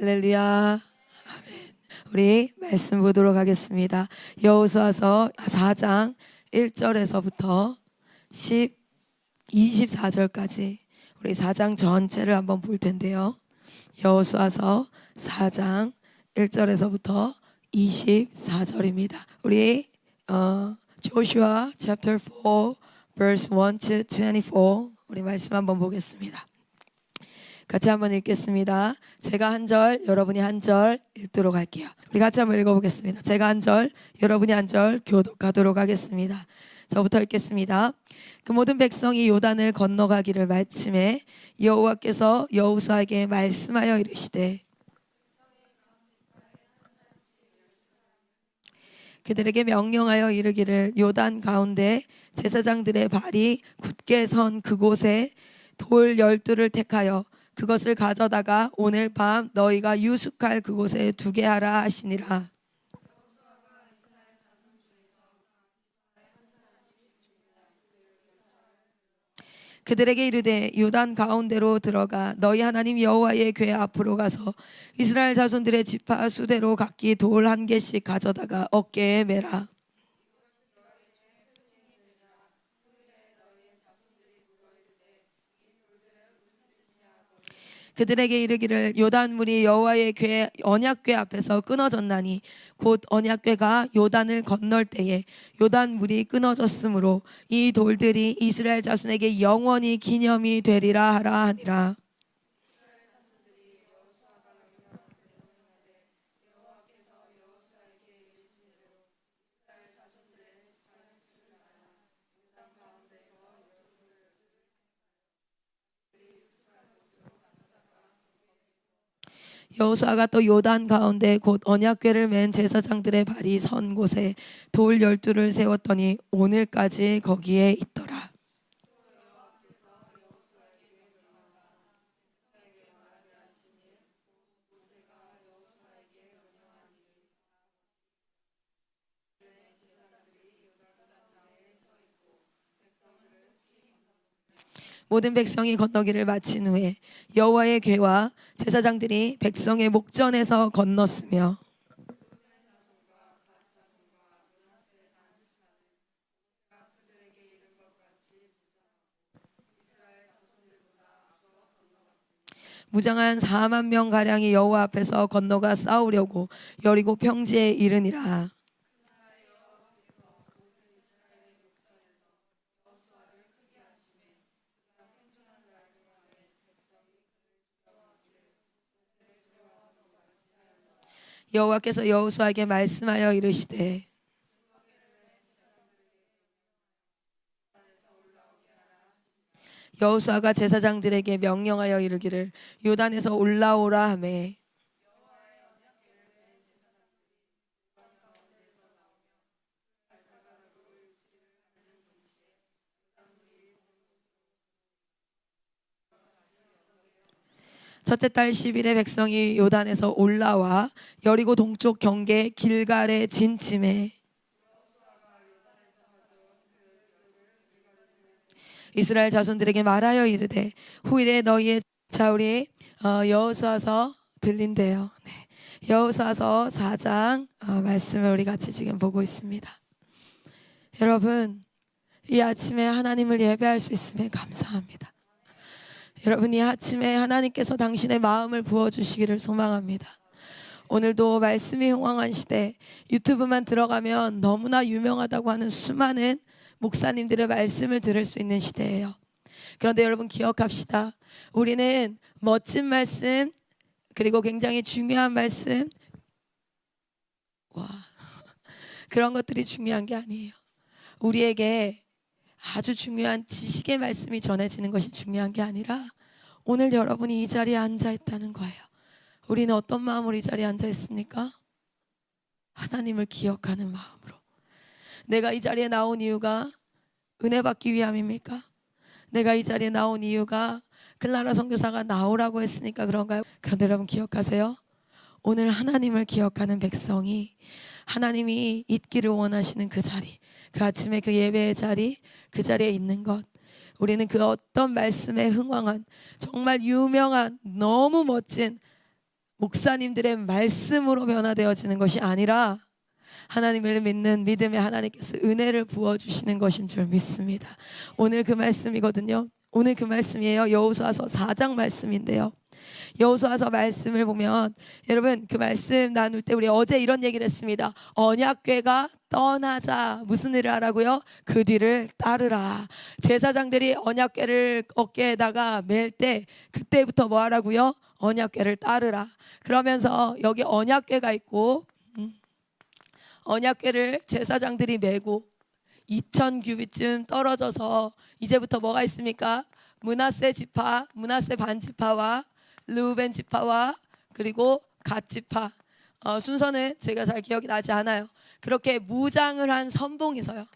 할렐루야. 우리 말씀 보도록 하겠습니다. 여호수아서 4장 1절에서부터 24절까지 우리 4장 전체를 한번 볼 텐데요. 여호수아서 4장 1절에서부터 24절입니다. 우리 Joshua chapter 4 verse 1 to 24 우리 말씀 한번 보겠습니다. 같이 한번 읽겠습니다. 제가 한 절, 여러분이 한 절 읽도록 할게요. 우리 같이 한번 읽어보겠습니다. 제가 한 절, 여러분이 한 절 교독하도록 하겠습니다. 저부터 읽겠습니다. 그 모든 백성이 요단을 건너가기를 마침에 여호와께서 여호수아에게 말씀하여 이르시되 그들에게 명령하여 이르기를 요단 가운데 제사장들의 발이 굳게 선 그곳에 돌 12를 택하여 그것을 가져다가 오늘 밤 너희가 유숙할 그곳에 두게 하라 하시니라. 그들에게 이르되 요단 가운데로 들어가 너희 하나님 여호와의 궤 앞으로 가서 이스라엘 자손들의 지파 수대로 각기 돌 한 개씩 가져다가 어깨에 매라. 그들에게 이르기를 요단물이 여호와의 궤 언약궤 앞에서 끊어졌나니 곧 언약궤가 요단을 건널 때에 요단물이 끊어졌으므로 이 돌들이 이스라엘 자손에게 영원히 기념이 되리라 하라 하니라. 여호수아가 또 요단 가운데 곧 언약궤를 맨 제사장들의 발이 선 곳에 돌 12를 세웠더니 오늘까지 거기에 있더라. 모든 백성이 건너기를 마친 후에 여호와의 궤와 제사장들이 백성의 목전에서 건넜으며 무장한 4만 명 가량이 여호와 앞에서 건너가 싸우려고 여리고 평지에 이르니라. 여호와께서 여호수아에게 말씀하여 이르시되 여호수아가 제사장들에게 명령하여 이르기를 요단에서 올라오라 하매 첫째 달 10일에 백성이 요단에서 올라와 여리고 동쪽 경계 길갈에 진침해 이스라엘 자손들에게 말하여 이르되 후일에 너희의 자 우리 여호수아서 들린대요. 네. 여호수아서 4장 말씀을 우리 같이 지금 보고 있습니다. 여러분 이 아침에 하나님을 예배할 수 있음에 감사합니다. 여러분 이 아침에 하나님께서 당신의 마음을 부어주시기를 소망합니다. 오늘도 말씀이 흥왕한 시대 유튜브만 들어가면 너무나 유명하다고 하는 수많은 목사님들의 말씀을 들을 수 있는 시대예요. 그런데 여러분 기억합시다. 우리는 멋진 말씀 그리고 굉장히 중요한 말씀 그런 것들이 중요한 게 아니에요. 우리에게 아주 중요한 지식의 말씀이 전해지는 것이 중요한 게 아니라 오늘 여러분이 이 자리에 앉아 있다는 거예요. 우리는 어떤 마음으로 이 자리에 앉아 있습니까? 하나님을 기억하는 마음으로. 내가 이 자리에 나온 이유가 은혜 받기 위함입니까? 내가 이 자리에 나온 이유가 클라라 선교사가 나오라고 했으니까 그런가요? 그런데 여러분 기억하세요? 오늘 하나님을 기억하는 백성이 하나님이 있기를 원하시는 그 자리, 그 아침에 그 예배의 자리, 그 자리에 있는 것, 우리는 그 어떤 말씀에 흥왕한 정말 유명한 너무 멋진 목사님들의 말씀으로 변화되어지는 것이 아니라 하나님을 믿는 믿음의 하나님께서 은혜를 부어주시는 것인 줄 믿습니다. 오늘 그 말씀이거든요. 오늘 그 말씀이에요. 여호수아서 4장 말씀인데요. 여호수아서 말씀을 보면 여러분 그 말씀 나눌 때 우리 어제 이런 얘기를 했습니다. 언약궤가 떠나자. 무슨 일을 하라고요? 그 뒤를 따르라. 제사장들이 언약궤를 어깨에다가 맬 때 그때부터 뭐 하라고요? 언약궤를 따르라. 그러면서 여기 언약궤가 있고 언약궤를 제사장들이 메고 2000규빗쯤 떨어져서 이제부터 뭐가 있습니까? 므낫세 지파, 므낫세 반지파와 르우벤 지파와 그리고 갓 지파. 순서는 제가 잘 기억이 나지 않아요. 그렇게 무장을 한 선봉이 서요.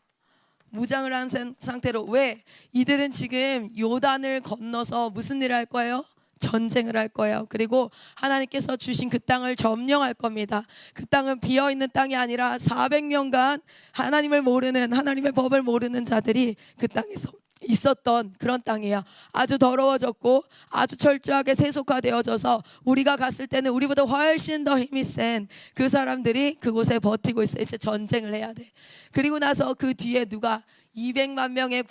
무장을 한 상태로. 왜? 이들은 지금 요단을 건너서 무슨 일을 할 거예요? 전쟁을 할 거예요. 그리고 하나님께서 주신 그 땅을 점령할 겁니다. 그 땅은 비어있는 땅이 아니라 400년간 하나님을 모르는, 하나님의 법을 모르는 자들이 그 땅에서 있었던 그런 땅이에요. 아주 더러워졌고 아주 철저하게 세속화되어져서 우리가 갔을 때는 우리보다 훨씬 더 힘이 센 그 사람들이 그곳에 버티고 있어요. 이제 전쟁을 해야 돼. 그리고 나서 그 뒤에 누가 200만 명의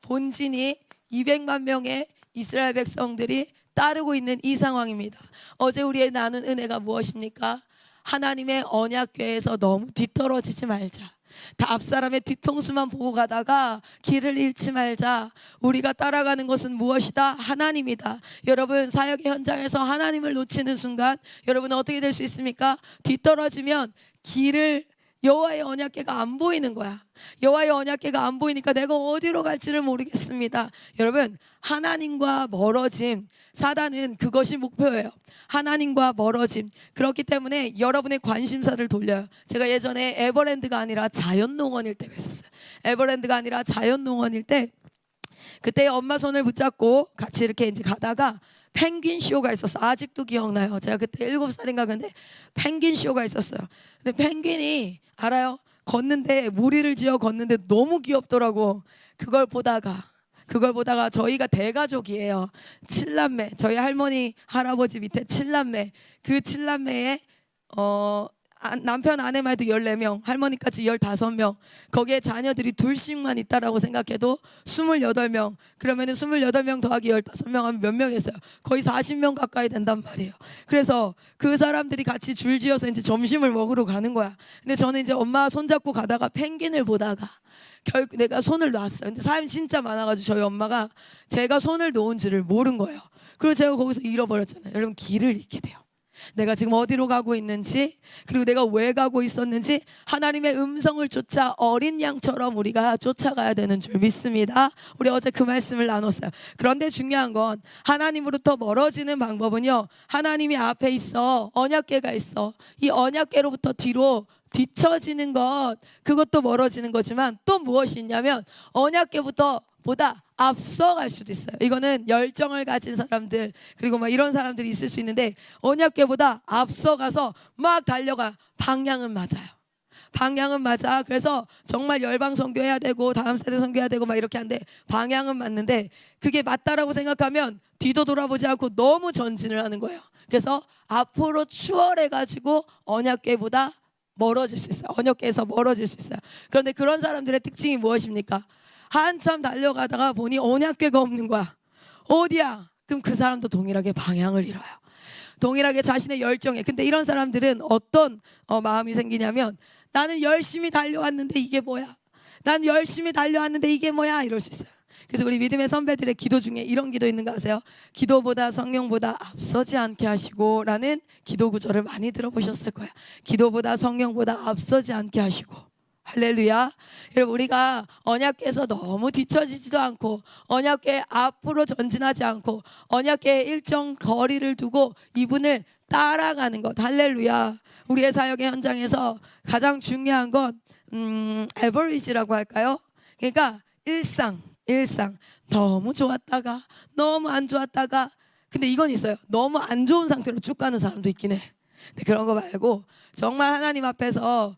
본진이 200만 명의 이스라엘 백성들이 따르고 있는 이 상황입니다. 어제 우리의 나눈 은혜가 무엇입니까? 하나님의 언약궤에서 너무 뒤떨어지지 말자. 다 앞사람의 뒤통수만 보고 가다가 길을 잃지 말자. 우리가 따라가는 것은 무엇이다? 하나님이다. 여러분 사역의 현장에서 하나님을 놓치는 순간 여러분은 어떻게 될 수 있습니까? 뒤떨어지면 길을 여호와의 언약궤가 안 보이는 거야. 여호와의 언약궤가 안 보이니까 내가 어디로 갈지를 모르겠습니다. 여러분 하나님과 멀어짐, 사단은 그것이 목표예요. 하나님과 멀어짐. 그렇기 때문에 여러분의 관심사를 돌려요. 제가 예전에 에버랜드가 아니라 자연농원일 때가 있었어요. 에버랜드가 아니라 자연농원일 때 그때 엄마 손을 붙잡고 같이 이렇게 이제 가다가 펭귄 쇼가 있었어. 아직도 기억나요. 제가 그때 7살인가 근데 펭귄 쇼가 있었어요. 근데 펭귄이 알아요? 걷는데 무리를 지어 걷는데 너무 귀엽더라고. 그걸 보다가 저희가 대가족이에요. 7남매. 저희 할머니 할아버지 밑에 7남매. 그 7남매에 남편 아내만 해도 14명, 할머니까지 15명. 거기에 자녀들이 둘씩만 있다라고 생각해도 28명. 그러면은 28명 더하기 15명 하면 몇 명 했어요? 거의 40명 가까이 된단 말이에요. 그래서 그 사람들이 같이 줄지어서 이제 점심을 먹으러 가는 거야. 근데 저는 이제 엄마 손잡고 가다가 펭귄을 보다가 결국 내가 손을 놨어요. 근데 사람이 진짜 많아가지고 저희 엄마가 제가 손을 놓은 줄을 모른 거예요. 그리고 제가 거기서 잃어버렸잖아요. 여러분 길을 잃게 돼요. 내가 지금 어디로 가고 있는지, 그리고 내가 왜 가고 있었는지 하나님의 음성을 쫓아 어린 양처럼 우리가 쫓아가야 되는 줄 믿습니다. 우리 어제 그 말씀을 나눴어요. 그런데 중요한 건 하나님으로부터 멀어지는 방법은요, 하나님이 앞에 있어. 언약궤가 있어. 이 언약궤로부터 뒤로 뒤처지는 것, 그것도 멀어지는 거지만 또 무엇이 있냐면 언약궤부터 보다 앞서갈 수도 있어요. 이거는 열정을 가진 사람들, 그리고 막 이런 사람들이 있을 수 있는데 언약궤보다 앞서가서 막 달려가. 방향은 맞아요. 방향은 맞아. 그래서 정말 열방 선교해야 되고 다음 세대 선교해야 되고 막 이렇게 하는데 방향은 맞는데 그게 맞다라고 생각하면 뒤도 돌아보지 않고 너무 전진을 하는 거예요. 그래서 앞으로 추월해가지고 언약궤보다 멀어질 수 있어요. 언약궤에서 멀어질 수 있어요. 그런데 그런 사람들의 특징이 무엇입니까? 한참 달려가다가 보니 언약궤가 없는 거야. 어디야? 그럼 그 사람도 동일하게 방향을 잃어요. 동일하게 자신의 열정에. 근데 이런 사람들은 어떤 마음이 생기냐면 나는 열심히 달려왔는데 이게 뭐야? 난 열심히 달려왔는데 이게 뭐야? 이럴 수 있어요. 그래서 우리 믿음의 선배들의 기도 중에 이런 기도 있는 거 아세요? 기도보다 성령보다 앞서지 않게 하시고 라는 기도 구절을 많이 들어보셨을 거예요. 기도보다 성령보다 앞서지 않게 하시고. 할렐루야. 여러분 우리가 언약궤에서 너무 뒤처지지도 않고 언약궤 앞으로 전진하지 않고 언약궤에 일정 거리를 두고 이분을 따라가는 것. 할렐루야. 우리의 사역의 현장에서 가장 중요한 건 에버리지라고 할까요? 그러니까 일상 너무 좋았다가 너무 안 좋았다가, 근데 이건 있어요. 너무 안 좋은 상태로 쭉 가는 사람도 있긴 해. 근데 그런 거 말고 정말 하나님 앞에서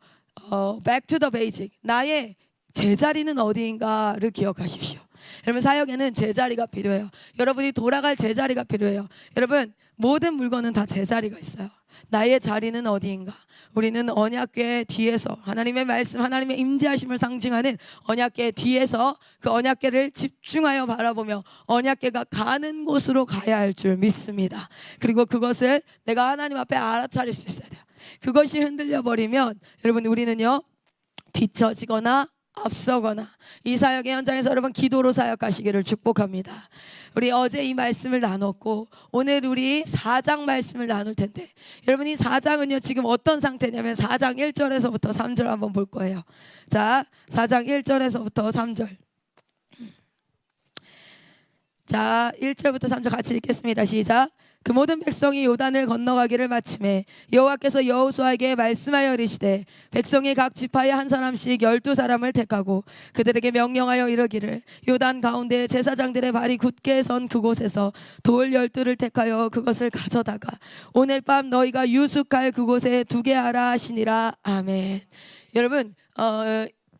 back to the basic, 나의 제자리는 어디인가를 기억하십시오. 여러분 사역에는 제자리가 필요해요. 여러분이 돌아갈 제자리가 필요해요. 여러분 모든 물건은 다 제자리가 있어요. 나의 자리는 어디인가? 우리는 언약궤 뒤에서 하나님의 말씀, 하나님의 임재하심을 상징하는 언약궤 뒤에서 그 언약궤를 집중하여 바라보며 언약궤가 가는 곳으로 가야 할 줄 믿습니다. 그리고 그것을 내가 하나님 앞에 알아차릴 수 있어야 돼요. 그것이 흔들려 버리면 여러분 우리는요 뒤처지거나 앞서거나 이 사역의 현장에서 여러분 기도로 사역하시기를 축복합니다. 우리 어제 이 말씀을 나눴고 오늘 우리 4장 말씀을 나눌 텐데 여러분 이 4장은요 지금 어떤 상태냐면 4장 1절에서부터 3절 한번 볼 거예요. 자 4장 1절에서부터 3절 자 1절부터 3절 같이 읽겠습니다. 시작. 그 모든 백성이 요단을 건너가기를 마침에 여호와께서 여호수아에게 말씀하여 이르시되 백성이 각 지파에 한 사람씩 12사람을 택하고 그들에게 명령하여 이르기를 요단 가운데 제사장들의 발이 굳게 선 그곳에서 돌 12를 택하여 그것을 가져다가 오늘 밤 너희가 유숙할 그곳에 두게 하라 하시니라. 아멘. 여러분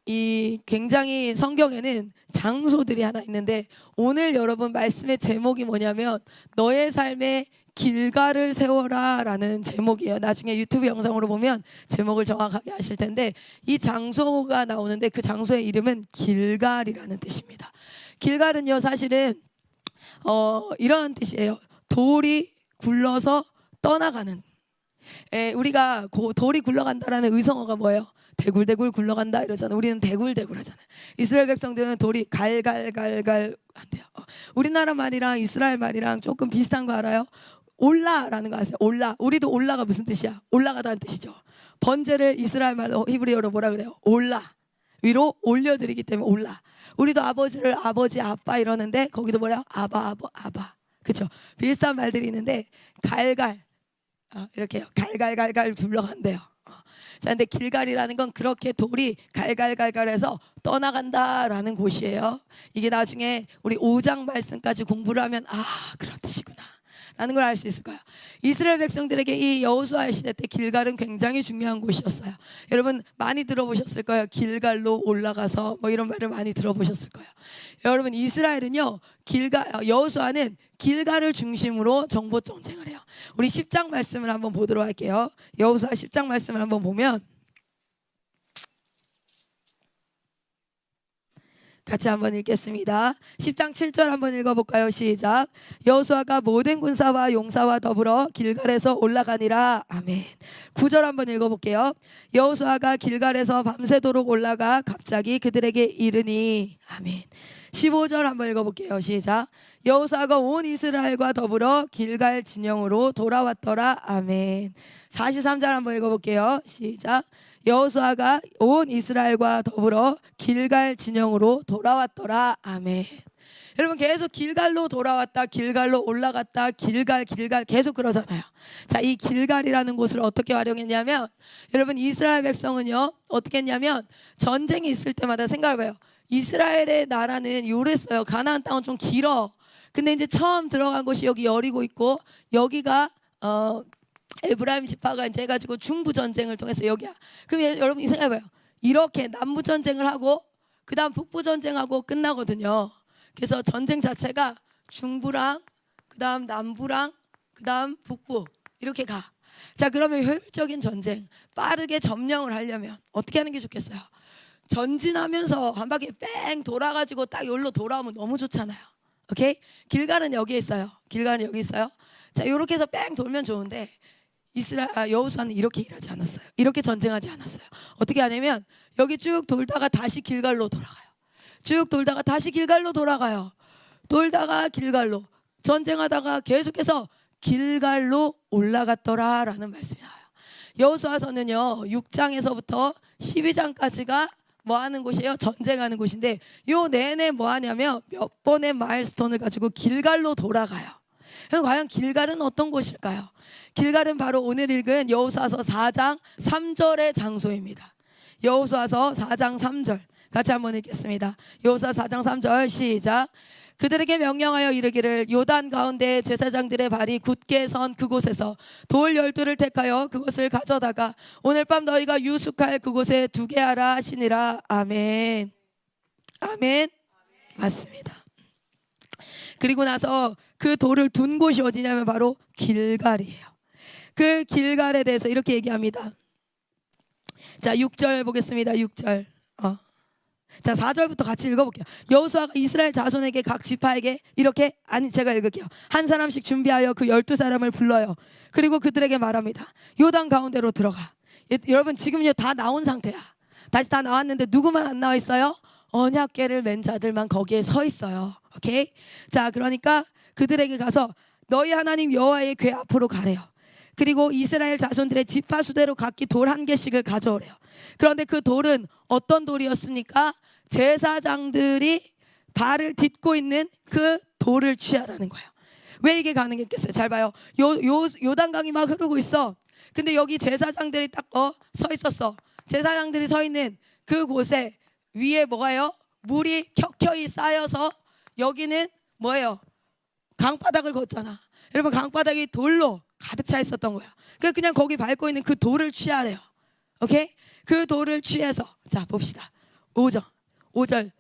이 굉장히 성경에는 장소들이 하나 있는데 오늘 여러분 말씀의 제목이 뭐냐면 너의 삶에 길가를 세워라 라는 제목이에요. 나중에 유튜브 영상으로 보면 제목을 정확하게 아실 텐데 이 장소가 나오는데 그 장소의 이름은 길갈이라는 뜻입니다. 길갈은요 사실은 이런 뜻이에요. 돌이 굴러서 떠나가는 우리가 돌이 굴러간다라는 의성어가 뭐예요? 대굴대굴 굴러간다 이러잖아요. 우리는 대굴대굴 하잖아요. 이스라엘 백성들은 돌이 갈갈갈갈 한대요. 우리나라 말이랑 이스라엘 말이랑 조금 비슷한 거 알아요? 올라라는 거 아세요? 올라. 우리도 올라가 무슨 뜻이야? 올라가다는 뜻이죠. 번제를 이스라엘 말로 히브리어로 뭐라 그래요? 올라. 위로 올려드리기 때문에 올라. 우리도 아버지를 아버지 아빠 이러는데 거기도 뭐래요? 아바 그렇죠? 비슷한 말들이 있는데 갈갈 이렇게요. 갈갈갈갈 굴러간대요. 자, 근데 길갈이라는 건 그렇게 돌이 갈갈갈갈해서 떠나간다라는 곳이에요. 이게 나중에 우리 5장 말씀까지 공부를 하면 그런 뜻이구나 라는 걸 알 수 있을 거예요. 이스라엘 백성들에게 이 여호수아의 시대 때 길갈은 굉장히 중요한 곳이었어요. 여러분 많이 들어보셨을 거예요. 길갈로 올라가서 뭐 이런 말을 많이 들어보셨을 거예요. 여러분 이스라엘은요 여호수아는 길갈을 중심으로 정보 전쟁을 해요. 우리 10장 말씀을 한번 보도록 할게요. 여호수아 10장 말씀을 한번 보면 같이 한번 읽겠습니다. 10장 7절 한번 읽어볼까요? 시작. 여호수아가 모든 군사와 용사와 더불어 길갈에서 올라가니라. 아멘. 9절 한번 읽어볼게요. 여호수아가 길갈에서 밤새도록 올라가 갑자기 그들에게 이르니. 아멘. 15절 한번 읽어볼게요. 시작. 여호수아가 온 이스라엘과 더불어 길갈 진영으로 돌아왔더라. 아멘. 43절 한번 읽어볼게요. 시작. 여호수아가 온 이스라엘과 더불어 길갈 진영으로 돌아왔더라. 아멘. 여러분 계속 길갈로 돌아왔다 길갈로 올라갔다 길갈 계속 그러잖아요. 자, 이 길갈이라는 곳을 어떻게 활용했냐면 여러분 이스라엘 백성은요 어떻게 했냐면 전쟁이 있을 때마다 생각해봐요. 이스라엘의 나라는 요랬어요. 가나안 땅은 좀 길어. 근데 이제 처음 들어간 곳이 여기 여리고 있고 여기가 에브라임 지파가 이제 해가지고 중부 전쟁을 통해서 여기야. 그럼 여러분 생각해봐요. 이렇게 남부 전쟁을 하고 그 다음 북부 전쟁하고 끝나거든요. 그래서 전쟁 자체가 중부랑 그 다음 남부랑 그 다음 북부 이렇게 가. 자, 그러면 효율적인 전쟁 빠르게 점령을 하려면 어떻게 하는 게 좋겠어요? 전진하면서 한 바퀴 뺑 돌아가지고 딱 여기로 돌아오면 너무 좋잖아요. 오케이? 길갈은 여기에 있어요. 길갈은 여기 있어요. 자, 이렇게 해서 뺑 돌면 좋은데 여호수아는 이렇게 일하지 않았어요. 이렇게 전쟁하지 않았어요. 어떻게 하냐면 여기 쭉 돌다가 다시 길갈로 돌아가요. 쭉 돌다가 다시 길갈로 돌아가요. 돌다가 길갈로 전쟁하다가 계속해서 길갈로 올라갔더라라는 말씀이 나와요. 여호수아서는요 6장에서부터 12장까지가 뭐 하는 곳이에요? 전쟁하는 곳인데 요 내내 뭐 하냐면 몇 번의 마일스톤을 가지고 길갈로 돌아가요. 그럼 과연 길갈은 어떤 곳일까요? 길갈은 바로 오늘 읽은 여호수아서 4장 3절의 장소입니다. 여호수아서 4장 3절 같이 한번 읽겠습니다. 여호수아 4장 3절 시작. 그들에게 명령하여 이르기를 요단 가운데 제사장들의 발이 굳게 선 그곳에서 돌 12를 택하여 그것을 가져다가 오늘 밤 너희가 유숙할 그곳에 두게 하라 하시니라. 아멘. 아멘. 맞습니다. 그리고 나서 그 돌을 둔 곳이 어디냐면 바로 길갈이에요. 그 길갈에 대해서 이렇게 얘기합니다. 자, 6절 보겠습니다. 6절. 자, 4절부터 같이 읽어볼게요. 여호수아가 이스라엘 자손에게 각 지파에게 이렇게, 아니 제가 읽을게요. 한 사람씩 준비하여 그 12사람을 불러요. 그리고 그들에게 말합니다. 요단 가운데로 들어가. 여러분 지금요 다 나온 상태야. 다시 다 나왔는데 누구만 안 나와 있어요? 언약궤를 맨 자들만 거기에 서 있어요. 오케이? 자, 그러니까 그들에게 가서 너희 하나님 여호와의 궤 앞으로 가래요. 그리고 이스라엘 자손들의 지파 수대로 각기 돌 한 개씩을 가져오래요. 그런데 그 돌은 어떤 돌이었습니까? 제사장들이 발을 딛고 있는 그 돌을 취하라는 거예요. 왜 이게 가능했겠어요? 잘 봐요. 요단강이 막 흐르고 있어. 근데 여기 제사장들이 딱 서 있었어. 제사장들이 서 있는 그 곳에 위에 뭐가요? 물이 켜켜이 쌓여서 여기는 뭐예요? 강바닥을 걷잖아. 여러분 강바닥이 돌로 가득 차 있었던 거야. 그냥 거기 밟고 있는 그 돌을 취하래요. 오케이? 그 돌을 취해서 자 봅시다. 5절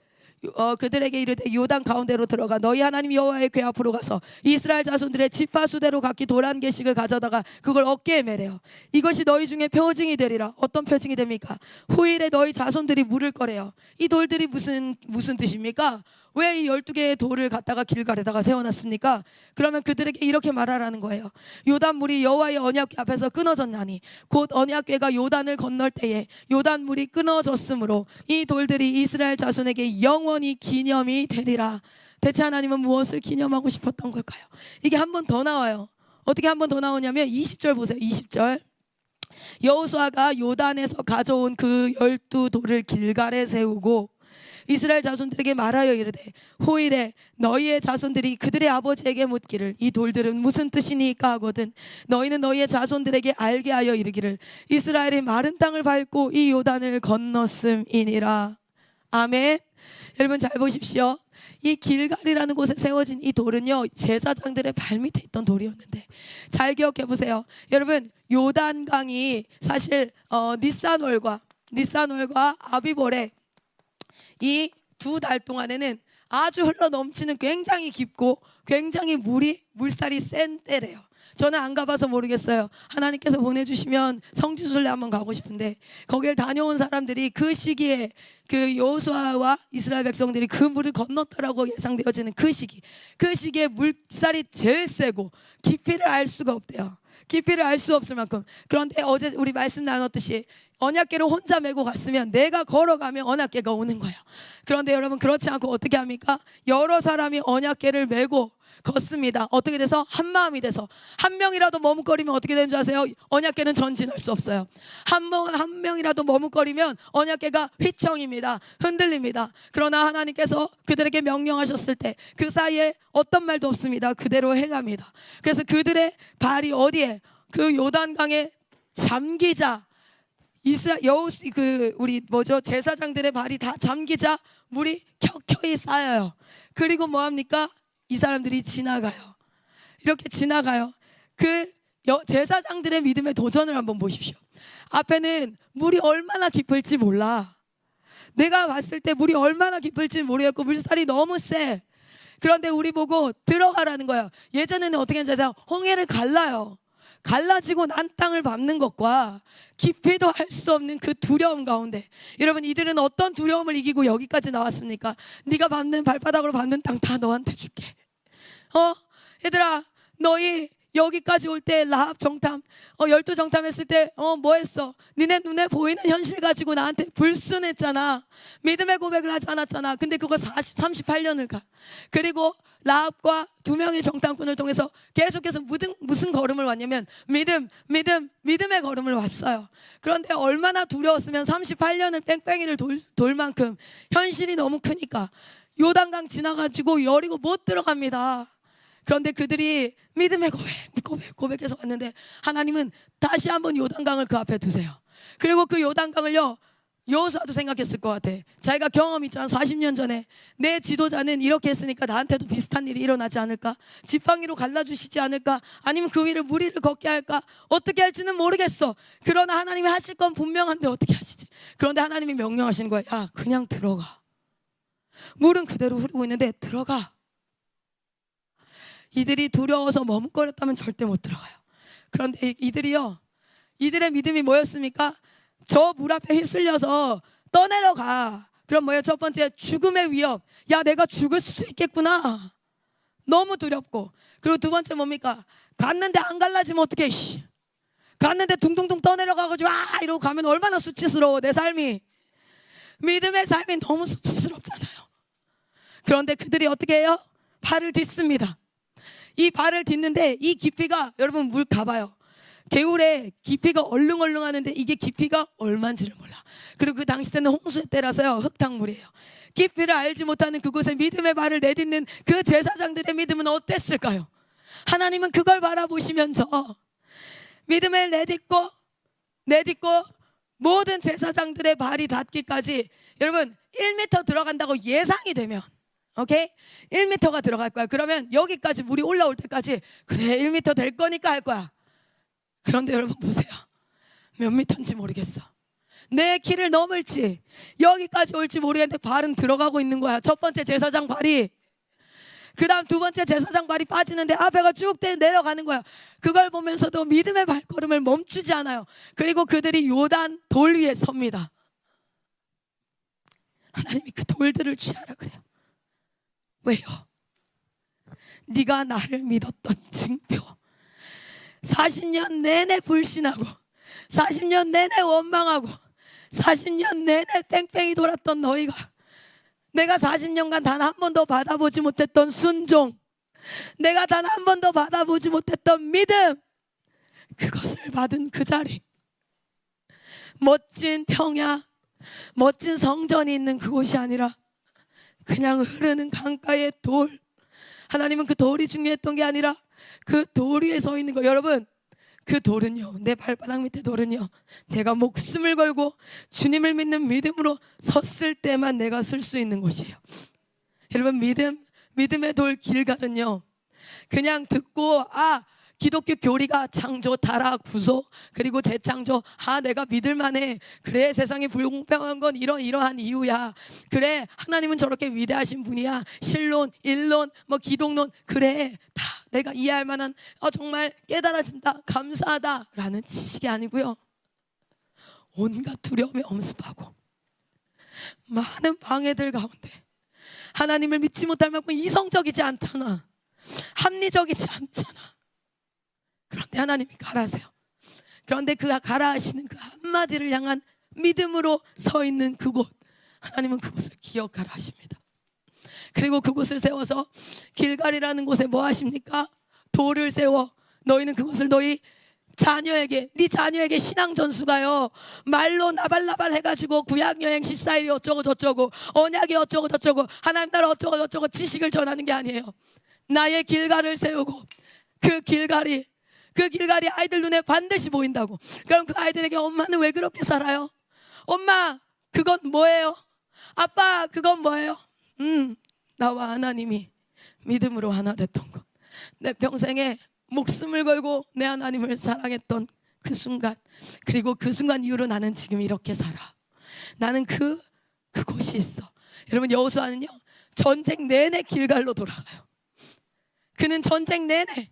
그들에게 이르되 요단 가운데로 들어가 너희 하나님 여호와의 궤 앞으로 가서 이스라엘 자손들의 지파 수대로 각기 돌 한 개씩을 가져다가 그걸 어깨에 매래요. 이것이 너희 중에 표징이 되리라. 어떤 표징이 됩니까? 후일에 너희 자손들이 물을 거래요. 이 돌들이 무슨 뜻입니까? 왜 이 12개의 돌을 갖다가 길갈에다가 세워놨습니까? 그러면 그들에게 이렇게 말하라는 거예요. 요단물이 여호와의 언약궤 앞에서 끊어졌나니 곧 언약궤가 요단을 건널 때에 요단물이 끊어졌으므로 이 돌들이 이스라엘 자손에게 영원히 기념이 되리라. 대체 하나님은 무엇을 기념하고 싶었던 걸까요? 이게 한 번 더 나와요. 어떻게 한 번 더 나오냐면 20절 보세요. 20절. 여호수아가 요단에서 가져온 그 12돌을 길갈에 세우고 이스라엘 자손들에게 말하여 이르되 후일에 너희의 자손들이 그들의 아버지에게 묻기를 이 돌들은 무슨 뜻이니까 하거든 너희는 너희의 자손들에게 알게 하여 이르기를 이스라엘이 마른 땅을 밟고 이 요단을 건넜음이니라. 아멘. 여러분 잘 보십시오. 이 길갈이라는 곳에 세워진 이 돌은요 제사장들의 발밑에 있던 돌이었는데 잘 기억해 보세요. 여러분 요단강이 사실 니산월과 아비볼에 이 2달 동안에는 아주 흘러 넘치는 굉장히 깊고 굉장히 물살이 센 때래요. 저는 안 가봐서 모르겠어요. 하나님께서 보내주시면 성지순례 한번 가고 싶은데 거기를 다녀온 사람들이 그 시기에 그 여호수아와 이스라엘 백성들이 그 물을 건넜다라고 예상되어지는 그 시기에 물살이 제일 세고 깊이를 알 수가 없대요. 깊이를 알 수 없을 만큼. 그런데 어제 우리 말씀 나눴듯이 언약궤를 혼자 메고 갔으면 내가 걸어가면 언약궤가 오는 거예요. 그런데 여러분 그렇지 않고 어떻게 합니까? 여러 사람이 언약궤를 메고 걷습니다. 어떻게 돼서? 한 마음이 돼서. 한 명이라도 머뭇거리면 어떻게 되는 줄 아세요? 언약궤는 전진할 수 없어요. 한 명이라도 머뭇거리면 언약궤가 휘청입니다. 흔들립니다. 그러나 하나님께서 그들에게 명령하셨을 때 그 사이에 어떤 말도 없습니다. 그대로 행합니다. 그래서 그들의 발이 어디에? 그 요단강에 잠기자 제사장들의 발이 다 잠기자 물이 켜켜이 쌓여요. 그리고 뭐합니까? 이 사람들이 지나가요. 이렇게 지나가요. 그 제사장들의 믿음의 도전을 한번 보십시오. 앞에는 물이 얼마나 깊을지 몰라. 내가 봤을 때 물이 얼마나 깊을지 모르겠고 물살이 너무 세. 그런데 우리 보고 들어가라는 거예요. 예전에는 어떻게 했는지 아세요? 홍해를 갈라요. 갈라지고 난 땅을 밟는 것과 깊이도 할 수 없는 그 두려움 가운데 여러분 이들은 어떤 두려움을 이기고 여기까지 나왔습니까? 네가 발바닥으로 밟는 땅 다 너한테 줄게. 얘들아 너희 여기까지 올 때 라합 정탐 12정탐 했을 때 뭐 했어? 니네 눈에 보이는 현실 가지고 나한테 불순했잖아. 믿음의 고백을 하지 않았잖아. 근데 그거 38년을 가. 그리고 라합과 2명의 정탐꾼을 통해서 계속해서 무슨 걸음을 왔냐면 믿음의 걸음을 왔어요. 그런데 얼마나 두려웠으면 38년을 뺑뺑이를 돌 만큼 현실이 너무 크니까 요단강 지나가지고 여리고 못 들어갑니다. 그런데 그들이 믿음의 고백해서 왔는데 하나님은 다시 한번 요단강을 그 앞에 두세요. 그리고 그 요단강을요 여호수아도 생각했을 것 같아. 자기가 경험 있잖아. 40년 전에 내 지도자는 이렇게 했으니까 나한테도 비슷한 일이 일어나지 않을까? 지팡이로 갈라주시지 않을까? 아니면 그 위를 무리를 걷게 할까? 어떻게 할지는 모르겠어. 그러나 하나님이 하실 건 분명한데 어떻게 하시지? 그런데 하나님이 명령하시는 거야. 야 그냥 들어가. 물은 그대로 흐르고 있는데 들어가. 이들이 두려워서 머뭇거렸다면 절대 못 들어가요. 그런데 이들의 믿음이 뭐였습니까? 저 물 앞에 휩쓸려서 떠내려가. 그럼 뭐예요? 첫 번째, 죽음의 위협. 야, 내가 죽을 수도 있겠구나. 너무 두렵고. 그리고 두 번째 뭡니까? 갔는데 안 갈라지면 어떡해. 갔는데 둥둥둥 떠내려가가지고 이러고 가면 얼마나 수치스러워, 내 삶이. 믿음의 삶이 너무 수치스럽잖아요. 그런데 그들이 어떻게 해요? 발을 딛습니다. 이 발을 딛는데 이 깊이가, 여러분 물 가봐요. 개울에 깊이가 얼렁얼렁 하는데 이게 깊이가 얼마인지를 몰라. 그리고 그 당시 때는 홍수의 때라서요, 흙탕물이에요. 깊이를 알지 못하는 그곳에 믿음의 발을 내딛는 그 제사장들의 믿음은 어땠을까요? 하나님은 그걸 바라보시면서 믿음을 내딛고 모든 제사장들의 발이 닿기까지, 여러분 1m 들어간다고 예상이 되면, 오케이? 1m가 들어갈 거야. 그러면 여기까지 물이 올라올 때까지, 그래 1m 될 거니까 할 거야. 그런데 여러분 보세요. 몇 미터인지 모르겠어. 내 키를 넘을지 여기까지 올지 모르겠는데 발은 들어가고 있는 거야. 첫 번째 제사장 발이. 그 다음 두 번째 제사장 발이 빠지는데 앞에가 쭉 내려가는 거야. 그걸 보면서도 믿음의 발걸음을 멈추지 않아요. 그리고 그들이 요단 돌 위에 섭니다. 하나님이 그 돌들을 취하라 그래요. 왜요? 네가 나를 믿었던 증표. 40년 내내 불신하고 40년 내내 원망하고 40년 내내 뺑뺑이 돌았던 너희가, 내가 40년간 단 한 번도 받아보지 못했던 순종, 내가 단 한 번도 받아보지 못했던 믿음, 그것을 받은 그 자리, 멋진 평야, 멋진 성전이 있는 그곳이 아니라 그냥 흐르는 강가의 돌. 하나님은 그 돌이 중요했던 게 아니라 그 돌 위에 서 있는 거. 여러분, 그 돌은요, 내 발바닥 밑에 돌은요, 내가 목숨을 걸고 주님을 믿는 믿음으로 섰을 때만 내가 쓸 수 있는 곳이에요. 여러분, 믿음의 돌 길갈은요, 그냥 듣고 기독교 교리가 창조, 타락, 구속, 그리고 재창조. 내가 믿을만해. 그래, 세상이 불공평한 건 이러한 이유야. 그래, 하나님은 저렇게 위대하신 분이야. 신론, 일론, 기독론. 그래, 다 내가 이해할 만한, 정말 깨달아진다, 감사하다 라는 지식이 아니고요, 온갖 두려움에 엄습하고 많은 방해들 가운데 하나님을 믿지 못할 만큼 이성적이지 않잖아, 합리적이지 않잖아. 그런데 하나님이 가라하세요. 그런데 그 가라 하시는 그 한마디를 향한 믿음으로 서 있는 그곳, 하나님은 그곳을 기억하라 하십니다. 그리고 그곳을 세워서 길갈이라는 곳에 뭐 하십니까? 돌을 세워 너희는 그곳을 너희 자녀에게, 네 자녀에게 신앙 전수가요, 말로 나발나발 해가지고 구약여행 14일이 어쩌고 저쩌고, 언약이 어쩌고 저쩌고, 하나님 나라 어쩌고 저쩌고 지식을 전하는 게 아니에요. 나의 길갈을 세우고 그 길갈이 아이들 눈에 반드시 보인다고. 그럼 그 아이들에게 엄마는 왜 그렇게 살아요? 엄마 그건 뭐예요? 아빠 그건 뭐예요? 나와 하나님이 믿음으로 하나 됐던 것, 내 평생에 목숨을 걸고 내 하나님을 사랑했던 그 순간, 그리고 그 순간 이후로 나는 지금 이렇게 살아. 나는 그곳이 있어. 여러분, 여호수아는요, 전쟁 내내 길갈로 돌아가요. 그는 전쟁 내내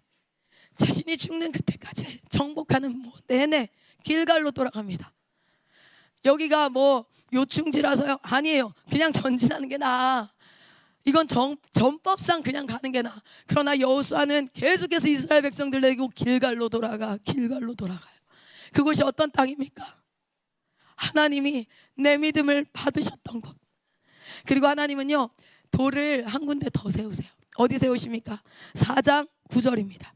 자신이 죽는 그때까지 정복하는 내내 길갈로 돌아갑니다. 여기가 요충지라서요? 아니에요. 그냥 전진하는 게 나아. 이건 전법상 그냥 가는 게 나아. 그러나 여호수아는 계속해서 이스라엘 백성들 데리고 길갈로 돌아가요. 그곳이 어떤 땅입니까? 하나님이 내 믿음을 받으셨던 곳. 그리고 하나님은요, 돌을 한 군데 더 세우세요. 어디 세우십니까? 4장 9절입니다.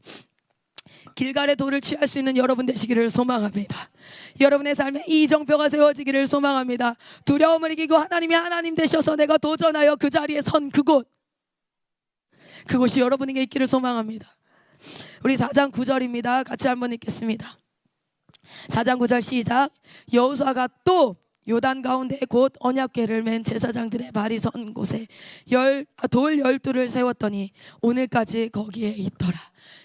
길갈의 돌을 취할 수 있는 여러분 되시기를 소망합니다. 여러분의 삶에 이정표가 세워지기를 소망합니다. 두려움을 이기고 하나님이 하나님 되셔서 내가 도전하여 그 자리에 선 그곳이 여러분에게 있기를 소망합니다. 우리 4장 9절입니다. 같이 한번 읽겠습니다. 4장 9절 시작. 여호수아가 또 요단 가운데 곧 언약궤를 맨 제사장들의 발이 선 곳에 돌 12를 세웠더니 오늘까지 거기에 있더라.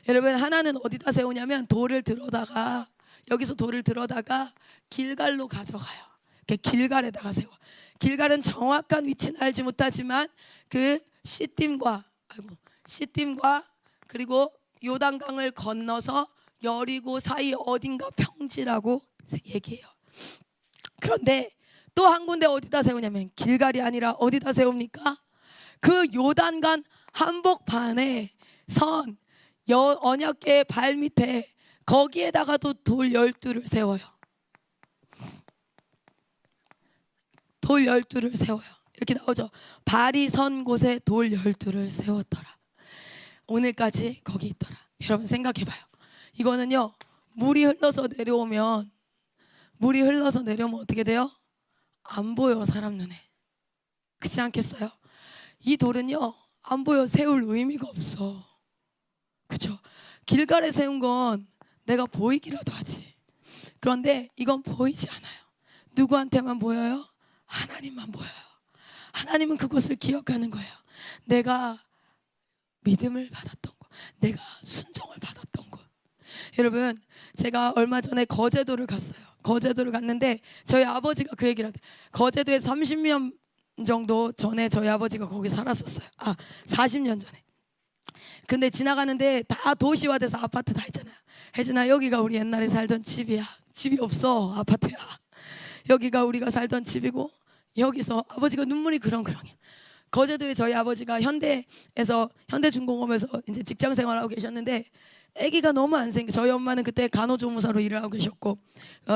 여러분, 하나는 어디다 세우냐면 여기서 돌을 들어다가 길갈로 가져가요. 길갈에다가 세워. 길갈은 정확한 위치는 알지 못하지만 그 시딤과 그리고 요단강을 건너서 여리고 사이 어딘가 평지라고 얘기해요. 그런데 또 한 군데 어디다 세우냐면 길갈이 아니라 어디다 세웁니까? 그 요단강 한복판에 선 언약궤의 발 밑에 거기에다가도 돌 12를 세워요. 돌 12를 세워요. 이렇게 나오죠. 발이 선 곳에 돌 12를 세웠더라. 오늘까지 거기 있더라. 여러분 생각해봐요. 이거는요, 물이 흘러서 내려오면 어떻게 돼요? 안 보여, 사람 눈에. 그렇지 않겠어요? 이 돌은요, 안 보여. 세울 의미가 없어. 그렇죠? 길갈에 세운 건 내가 보이기라도 하지. 그런데 이건 보이지 않아요. 누구한테만 보여요? 하나님만 보여요. 하나님은 그것을 기억하는 거예요. 내가 믿음을 받았던 것, 내가 순종을 받았던 것. 여러분, 제가 얼마 전에 거제도를 갔어요. 거제도를 갔는데 저희 아버지가 그 얘기를 하대요. 거제도에 30년 정도 전에 저희 아버지가 거기 살았었어요. 40년 전에. 근데 지나가는데 다 도시화돼서 아파트 다 있잖아요. 혜진아, 여기가 우리 옛날에 살던 집이야. 집이 없어, 아파트야. 여기가 우리가 살던 집이고, 여기서 아버지가 눈물이 그렁그렁해요. 거제도에 저희 아버지가 현대중공업에서 이제 직장 생활하고 계셨는데 아기가 너무 안 생겨. 저희 엄마는 그때 간호조무사로 일을 하고 계셨고,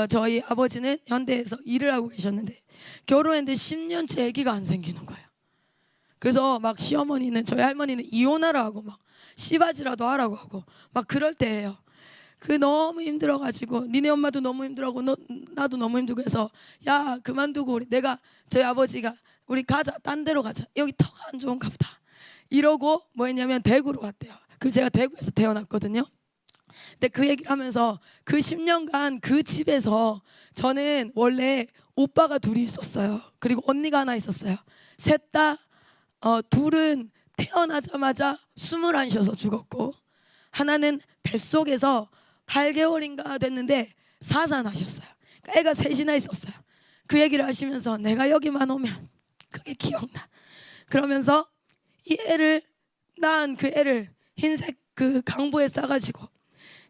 저희 아버지는 현대에서 일을 하고 계셨는데 결혼했는데 10년째 아기가 안 생기는 거예요. 그래서 막 시어머니는, 저희 할머니는 이혼하라 하고 막 씨바지라도 하라고 하고 막 그럴 때예요. 그 너무 힘들어가지고, 니네 엄마도 너무 힘들어하고 나도 너무 힘들고 해서, 야 그만두고 저희 아버지가 우리 가자, 딴 데로 가자, 여기 터가 안 좋은가 보다 이러고 뭐 했냐면 대구로 갔대요. 그 제가 대구에서 태어났거든요. 근데 그 얘기를 하면서 그 10년간 그 집에서 저는 원래 오빠가 둘이 있었어요. 그리고 언니가 하나 있었어요. 셋 다 둘은 태어나자마자 숨을 안 쉬어서 죽었고, 하나는 뱃속에서 8개월인가 됐는데 사산하셨어요. 그러니까 애가 셋이나 있었어요. 그 얘기를 하시면서 내가 여기만 오면 그게 기억나. 그러면서 이 애를 낳은 그 애를 흰색 그 강보에 싸가지고,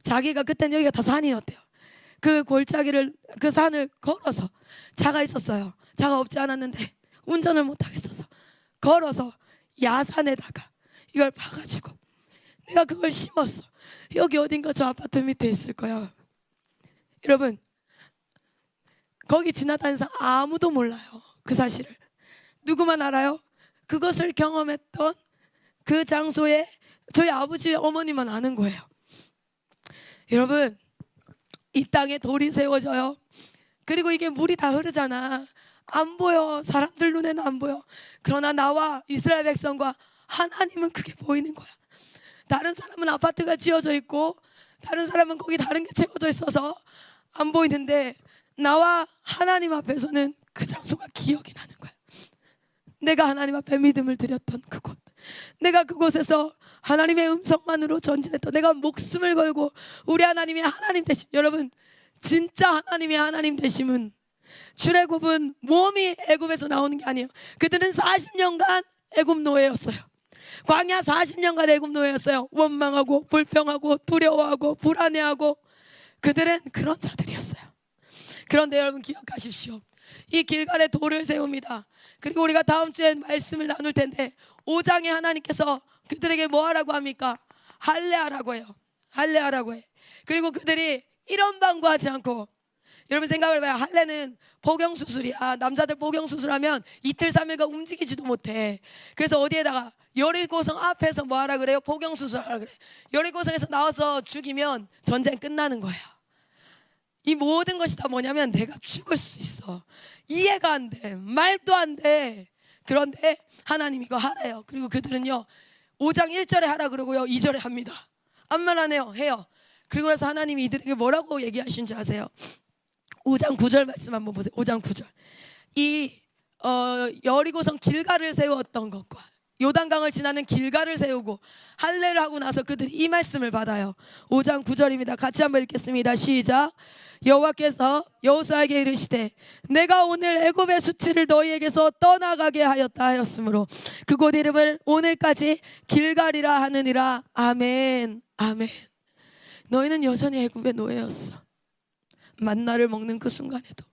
자기가 그때는 여기가 다 산이었대요. 그 골짜기를, 그 산을 걸어서, 차가 있었어요. 차가 없지 않았는데 운전을 못 하겠어서 걸어서 야산에다가 이걸 파가지고 내가 그걸 심었어. 여기 어딘가 저 아파트 밑에 있을 거야. 여러분, 거기 지나다니는 사람 아무도 몰라요. 그 사실을. 누구만 알아요? 그것을 경험했던 그 장소에 저희 아버지 어머니만 아는 거예요. 여러분, 이 땅에 돌이 세워져요. 그리고 이게 물이 다 흐르잖아. 안 보여. 사람들 눈에는 안 보여. 그러나 나와 이스라엘 백성과 하나님은 그게 보이는 거야. 다른 사람은 아파트가 지어져 있고, 다른 사람은 거기 다른 게 채워져 있어서 안 보이는데, 나와 하나님 앞에서는 그 장소가 기억이 나는 거야. 내가 하나님 앞에 믿음을 드렸던 그곳, 내가 그곳에서 하나님의 음성만으로 전진했던, 내가 목숨을 걸고 우리 하나님이 하나님 되심. 여러분, 진짜 하나님이 하나님 되심은, 출애굽은 몸이 애굽에서 나오는 게 아니에요. 그들은 40년간 애굽 노예였어요. 광야 40년간 애굽 노예였어요. 원망하고 불평하고 두려워하고 불안해하고, 그들은 그런 자들이었어요. 그런데 여러분 기억하십시오. 이 길갈에 돌을 세웁니다. 그리고 우리가 다음 주에 말씀을 나눌 텐데 5장에 하나님께서 그들에게 뭐 하라고 합니까? 할례하라고 해요. 할례하라고 해. 그리고 그들이 이런 방구하지 않고, 여러분 생각을 해봐요. 할례는 복용수술이야. 남자들 복용수술하면 이틀 3일간 움직이지도 못해. 그래서 어디에다가 여리고성 앞에서 뭐 하라 그래요? 복용수술하라 그래. 여리고성에서 나와서 죽이면 전쟁 끝나는 거예요. 이 모든 것이 다 뭐냐면 내가 죽을 수 있어. 이해가 안 돼. 말도 안 돼. 그런데 하나님 이거 하래요. 그리고 그들은요 5장 1절에 하라 그러고요 2절에 합니다. 아무 말 안 해요. 해요. 그리고 나서 하나님이 이들에게 뭐라고 얘기하신 줄 아세요? 5장 9절 말씀 한번 보세요. 5장 9절. 이 여리고성 길갈을 세웠던 것과 요단강을 지나는 길가를 세우고 할례를 하고 나서 그들이 이 말씀을 받아요. 5장 9절입니다. 같이 한번 읽겠습니다. 시작. 여호와께서 여호수아에게 이르시되 내가 오늘 애굽의 수치를 너희에게서 떠나가게 하였다 하였으므로 그곳 이름을 오늘까지 길갈이라 하느니라. 아멘. 아멘. 너희는 여전히 애굽의 노예였어. 만나를 먹는 그 순간에도,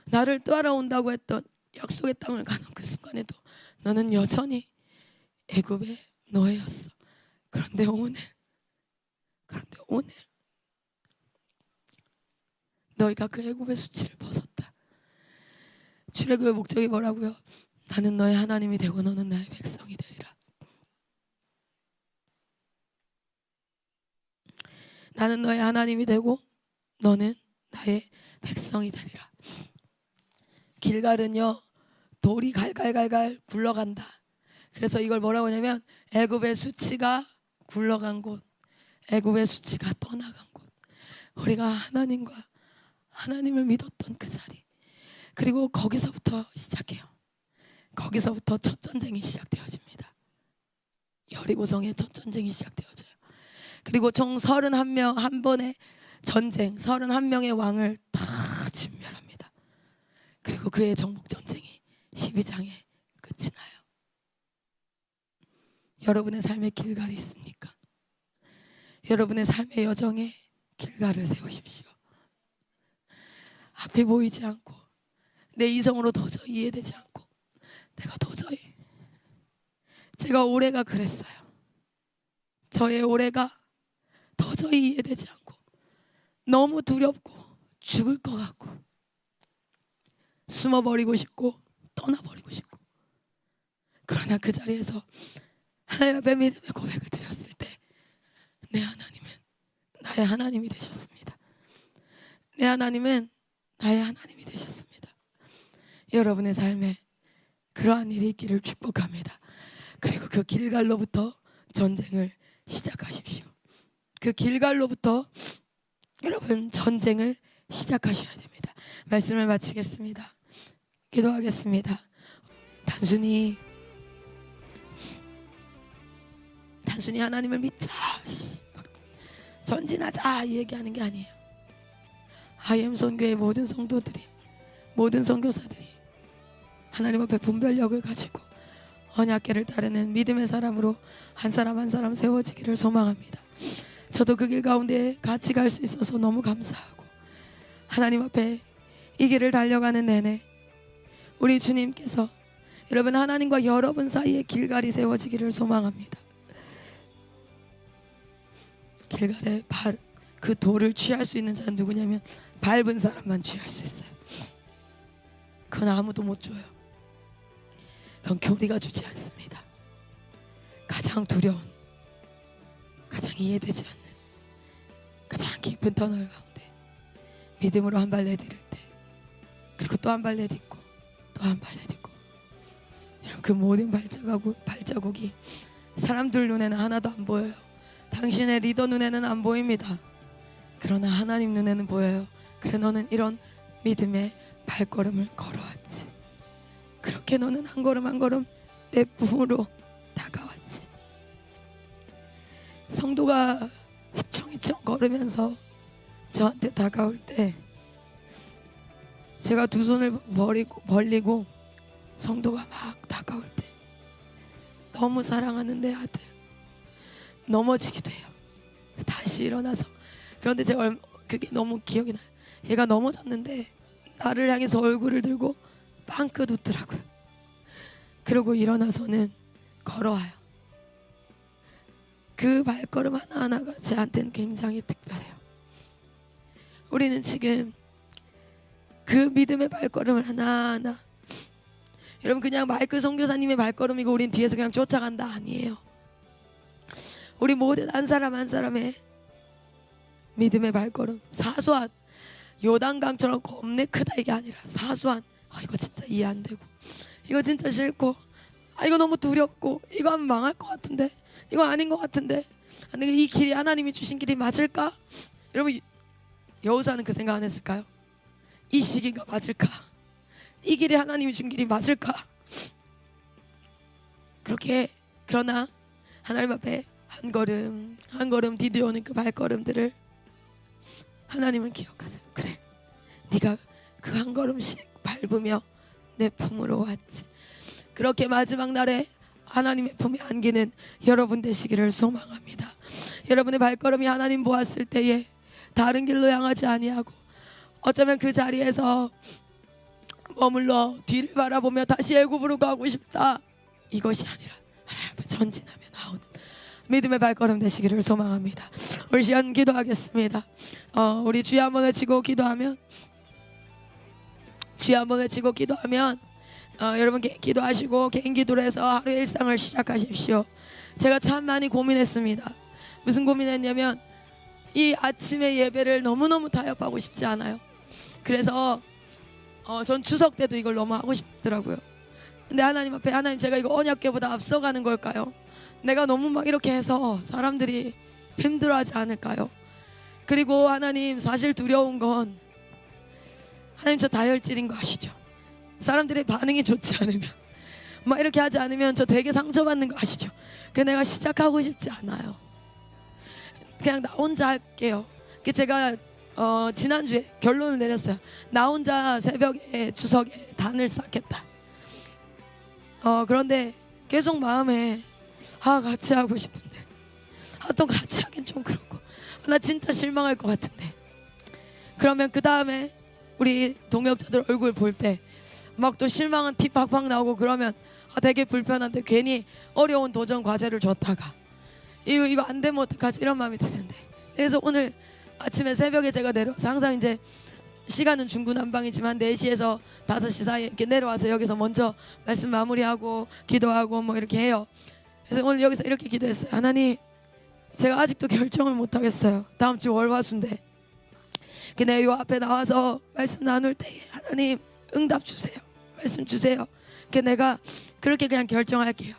나를 따라온다고 했던 약속의 땅을 가는 그 순간에도 너는 여전히 애굽의 노예였어. 그런데 오늘 너희가 그 애굽의 수치를 벗었다. 출애굽의 목적이 뭐라고요? 나는 너의 하나님이 되고 너는 나의 백성이 되리라. 나는 너의 하나님이 되고 너는 나의 백성이 되리라. 길갈은요, 돌이 갈갈갈갈 굴러간다. 그래서 이걸 뭐라고 하냐면 애굽의 수치가 굴러간 곳, 애굽의 수치가 떠나간 곳. 우리가 하나님을 믿었던 그 자리, 그리고 거기서부터 시작해요. 거기서부터 첫 전쟁이 시작되어집니다. 여리고성의 첫 전쟁이 시작되어져요. 그리고 총 31명 한 번의 전쟁, 31명의 왕을 다 진멸합니다. 그리고 그의 정복 전쟁이 12장에 끝이 나요. 여러분의 삶에 길갈이 있습니까? 여러분의 삶의 여정에 길갈을 세우십시오. 앞이 보이지 않고 내 이성으로 도저히 이해되지 않고 제가 올해가 그랬어요. 저의 올해가 도저히 이해되지 않고 너무 두렵고 죽을 것 같고 숨어버리고 싶고 떠나버리고 싶고, 그러나 그 자리에서 하나님 앞에 믿음의 고백을 드렸을 때 내 하나님은 나의 하나님이 되셨습니다. 내 하나님은 나의 하나님이 되셨습니다. 여러분의 삶에 그러한 일이 있기를 축복합니다. 그리고 그 길갈로부터 전쟁을 시작하십시오. 그 길갈로부터 여러분 전쟁을 시작하셔야 됩니다. 말씀을 마치겠습니다. 기도하겠습니다. 단순히 하나님을 믿자, 전진하자 이 얘기하는 게 아니에요. IM 선교의 모든 성도들이, 모든 선교사들이 하나님 앞에 분별력을 가지고 언약궤를 따르는 믿음의 사람으로 한 사람 한 사람 세워지기를 소망합니다. 저도 그 길 가운데 같이 갈 수 있어서 너무 감사하고, 하나님 앞에 이 길을 달려가는 내내 우리 주님께서 여러분 하나님과 여러분 사이에 길갈이 세워지기를 소망합니다. 길갈에 그 돌을 취할 수 있는 자는 누구냐면 밟은 사람만 취할 수 있어요. 그건 아무도 못 줘요. 그건 교리가 주지 않습니다. 가장 두려운, 가장 이해되지 않는, 가장 깊은 터널 가운데 믿음으로 한 발 내디딜 때, 그리고 또 한 발 내딛고 또 한 발 내딛고, 그 모든 발자국이 사람들 눈에는 하나도 안 보여요. 당신의 리더 눈에는 안 보입니다. 그러나 하나님 눈에는 보여요. 그래 너는 이런 믿음의 발걸음을 걸어왔지. 그렇게 너는 한 걸음 한 걸음 내 품으로 다가왔지. 성도가 휘청휘청 걸으면서 저한테 다가올 때 제가 두 손을 벌리고 성도가 막 다가올 때 너무 사랑하는 내 아들 넘어지기도 해요. 다시 일어나서, 그런데 제가 그게 너무 기억이 나요. 얘가 넘어졌는데 나를 향해서 얼굴을 들고 빵긋 웃더라고요. 그러고 일어나서는 걸어와요. 그 발걸음 하나하나가 저한테는 굉장히 특별해요. 우리는 지금 그 믿음의 발걸음을 하나하나, 여러분 그냥 마이클 선교사님의 발걸음이고 우린 뒤에서 그냥 쫓아간다 아니에요. 우리 모든 한 사람 한 사람의 믿음의 발걸음, 사소한 요단강처럼 겁내 크다 이게 아니라 사소한, 이거 진짜 이해 안 되고, 이거 진짜 싫고, 이거 너무 두렵고, 이거 하면 망할 것 같은데, 이거 아닌 것 같은데, 이 길이 하나님이 주신 길이 맞을까? 여러분 여호수아는 그 생각 안 했을까요? 이 시기가 맞을까? 이 길이 하나님이 준 길이 맞을까? 그러나 하나님 앞에 한 걸음 한 걸음 디뎌오는 그 발걸음들을 하나님은 기억하세요. 그래, 네가 그 한 걸음씩 밟으며 내 품으로 왔지. 그렇게 마지막 날에 하나님의 품에 안기는 여러분 되시기를 소망합니다. 여러분의 발걸음이 하나님 보았을 때에 다른 길로 향하지 아니하고 어쩌면 그 자리에서 머물러 뒤를 바라보며 다시 애굽으로 가고 싶다, 이것이 아니라 하나님 앞에 전진하며 나오는 믿음의 발걸음 되시기를 소망합니다. 우리 시간 기도하겠습니다. 우리 주여 한번 외치고 기도하면, 주여 한번 외치고 기도하면 여러분 기도하시고 개인 기도를 해서 하루의 일상을 시작하십시오. 제가 참 많이 고민했습니다. 무슨 고민했냐면 이 아침의 예배를 너무너무 타협하고 싶지 않아요. 그래서 전 추석 때도 이걸 너무 하고 싶더라고요. 근데 하나님 앞에, 하나님 제가 이거 언약궤보다 앞서가는 걸까요? 내가 너무 막 이렇게 해서 사람들이 힘들어하지 않을까요? 그리고 하나님, 사실 두려운 건 하나님 저 다혈질인 거 아시죠? 사람들의 반응이 좋지 않으면, 막 이렇게 하지 않으면 저 되게 상처받는 거 아시죠? 그래서 내가 시작하고 싶지 않아요. 그냥 나 혼자 할게요. 제가 지난주에 결론을 내렸어요. 나 혼자 새벽에 추석에 단을 쌓겠다. 그런데 계속 마음에 같이 하고 싶은데 또 같이 하긴 좀 그렇고 나 진짜 실망할 것 같은데, 그러면 그 다음에 우리 동역자들 얼굴 볼 때 막 또 실망한 티 팍팍 나오고 그러면 되게 불편한데 괜히 어려운 도전 과제를 줬다가 이거 안 되면 어떡하지 이런 마음이 드는데, 그래서 오늘 아침에 새벽에 제가 내려와서 항상 이제 시간은 중구난방이지만 4시에서 5시 사이에 이렇게 내려와서 여기서 먼저 말씀 마무리하고 기도하고 뭐 이렇게 해요. 그래서 오늘 여기서 이렇게 기도했어요. 하나님, 제가 아직도 결정을 못 하겠어요. 다음 주 월화수인데 근데 요 앞에 나와서 말씀 나눌 때 하나님 응답 주세요, 말씀 주세요. 내가 그렇게 그냥 결정할게요.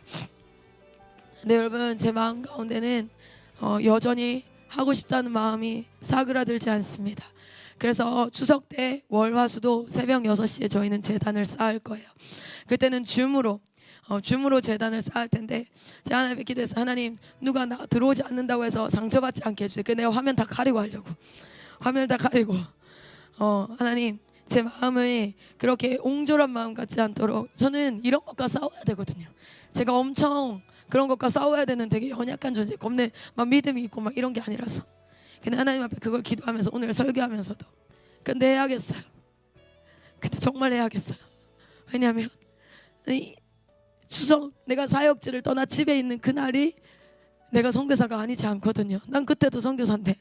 근데 여러분, 제 마음 가운데는 여전히 하고 싶다는 마음이 사그라들지 않습니다. 그래서 추석 때 월화수도 새벽 6시에 저희는 제단을 쌓을 거예요. 그때는 줌으로 제단을 쌓을 텐데 제가 하나님께 기도해서, 하나님, 누가 나 들어오지 않는다고 해서 상처받지 않게 해주세요. 내가 화면 다 가리고 하려고, 화면을 다 가리고 하나님, 제 마음이 그렇게 옹졸한 마음 같지 않도록, 저는 이런 것과 싸워야 되거든요. 제가 엄청 그런 것과 싸워야 되는 되게 연약한 존재, 겁내 막 믿음이 있고 막 이런 게 아니라서. 근데 하나님 앞에 그걸 기도하면서 오늘 설교하면서도 근데 해야겠어요. 근데 정말 해야겠어요. 왜냐하면 이 추석 내가 사역지를 떠나 집에 있는 그날이 내가 선교사가 아니지 않거든요. 난 그때도 선교사인데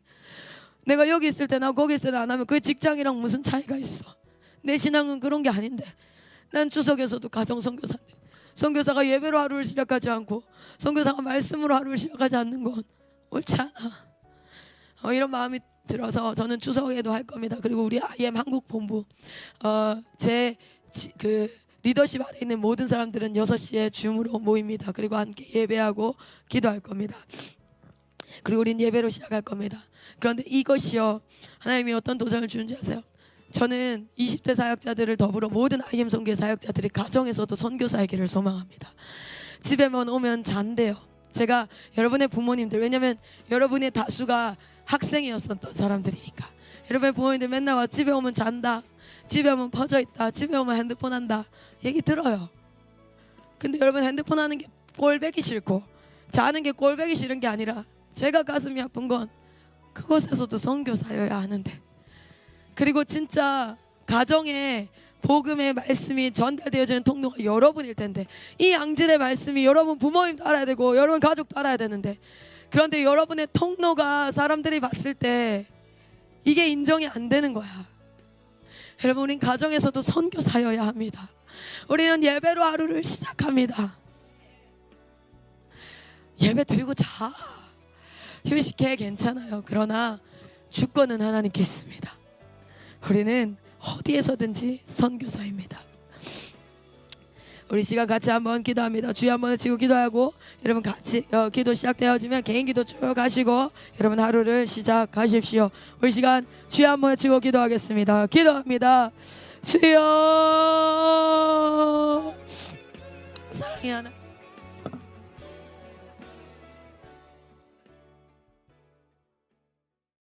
내가 여기 있을 때나 거기 있을 때나 안 하면 그 직장이랑 무슨 차이가 있어. 내 신앙은 그런 게 아닌데, 난 추석에서도 가정 선교사인데 선교사가 예배로 하루를 시작하지 않고 선교사가 말씀으로 하루를 시작하지 않는 건 옳지 않아. 이런 마음이 들어서 저는 추석에도 할 겁니다. 그리고 우리 IM 한국 본부 그 리더십 아래 있는 모든 사람들은 6시에 줌으로 모입니다. 그리고 함께 예배하고 기도할 겁니다. 그리고 우린 예배로 시작할 겁니다. 그런데 이것이요, 하나님이 어떤 도전을 주는지 아세요? 저는 20대 사역자들을 더불어 모든 IM 선교의 사역자들이 가정에서도 선교사이기를 소망합니다. 집에만 오면 잔대요. 제가 여러분의 부모님들, 왜냐면 여러분의 다수가 학생이었었던 사람들이니까, 여러분의 부모님들 맨날 와 집에 오면 잔다, 집에 오면 퍼져 있다, 집에 오면 핸드폰 한다 얘기 들어요. 근데 여러분, 핸드폰 하는 게 꼴배기 싫고 자는 게 꼴배기 싫은 게 아니라 제가 가슴이 아픈 건 그곳에서도 선교사여야 하는데, 그리고 진짜 가정에 복음의 말씀이 전달되어지는 통로가 여러분일 텐데, 이 양질의 말씀이 여러분 부모님도 알아야 되고 여러분 가족도 알아야 되는데, 그런데 여러분의 통로가 사람들이 봤을 때 이게 인정이 안 되는 거야. 여러분, 우린 가정에서도 선교사여야 합니다. 우리는 예배로 하루를 시작합니다. 예배 드리고 자, 휴식해, 괜찮아요. 그러나 주권은 하나님께 있습니다. 우리는 어디에서든지 선교사입니다. 우리 시간 같이 한번 기도합니다. 주여 한번 외치고 기도하고 여러분 같이 기도 시작되어지면 개인 기도 쭉 하시고 여러분 하루를 시작하십시오. 우리 시간 주여 한번 외치고 기도하겠습니다. 기도합니다. 주여, 사랑의 하나님,